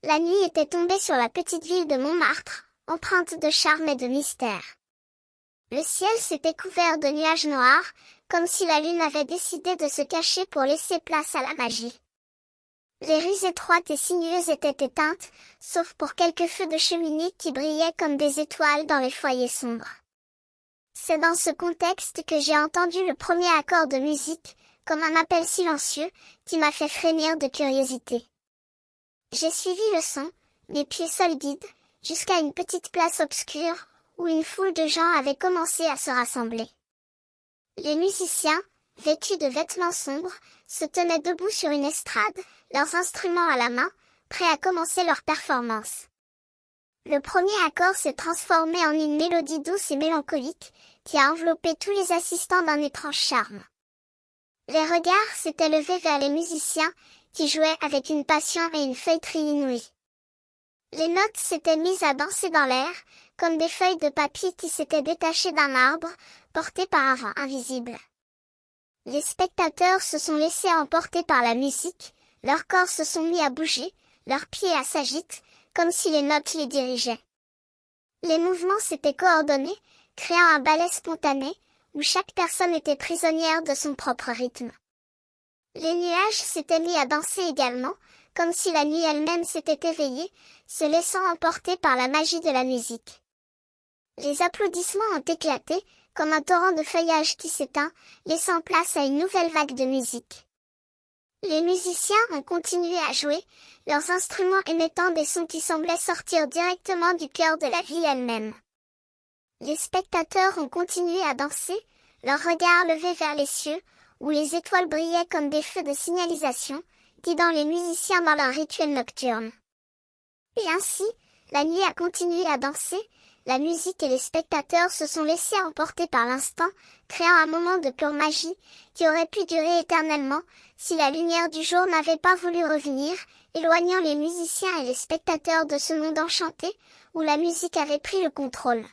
La nuit était tombée sur la petite ville de Montmartre, empreinte de charme et de mystère. Le ciel s'était couvert de nuages noirs, comme si la lune avait décidé de se cacher pour laisser place à la magie. Les rues étroites et sinueuses étaient éteintes, sauf pour quelques feux de cheminée qui brillaient comme des étoiles dans les foyers sombres. C'est dans ce contexte que j'ai entendu le premier accord de musique, comme un appel silencieux, qui m'a fait frémir de curiosité. J'ai suivi le son, mes pieds seuls guides, jusqu'à une petite place obscure, où une foule de gens avait commencé à se rassembler. Les musiciens, vêtus de vêtements sombres, se tenaient debout sur une estrade, leurs instruments à la main, prêts à commencer leur performance. Le premier accord s'est transformé en une mélodie douce et mélancolique, qui a enveloppé tous les assistants d'un étrange charme. Les regards s'étaient levés vers les musiciens, qui jouaient avec une passion et une feuilleterie inouïe. Les notes s'étaient mises à danser dans l'air, comme des feuilles de papier qui s'étaient détachées d'un arbre, portées par un vent invisible. Les spectateurs se sont laissés emporter par la musique, leurs corps se sont mis à bouger, leurs pieds à s'agiter, comme si les notes les dirigeaient. Les mouvements s'étaient coordonnés, créant un ballet spontané, où chaque personne était prisonnière de son propre rythme. Les nuages s'étaient mis à danser également, comme si la nuit elle-même s'était éveillée, se laissant emporter par la magie de la musique. Les applaudissements ont éclaté, comme un torrent de feuillage qui s'éteint, laissant place à une nouvelle vague de musique. Les musiciens ont continué à jouer, leurs instruments émettant des sons qui semblaient sortir directement du cœur de la vie elle-même. Les spectateurs ont continué à danser, leurs regards levés vers les cieux, où les étoiles brillaient comme des feux de signalisation, guidant les musiciens dans leur rituel nocturne. Et ainsi, la nuit a continué à danser, la musique et les spectateurs se sont laissés emporter par l'instant, créant un moment de pure magie, qui aurait pu durer éternellement, si la lumière du jour n'avait pas voulu revenir, éloignant les musiciens et les spectateurs de ce monde enchanté, où la musique avait pris le contrôle.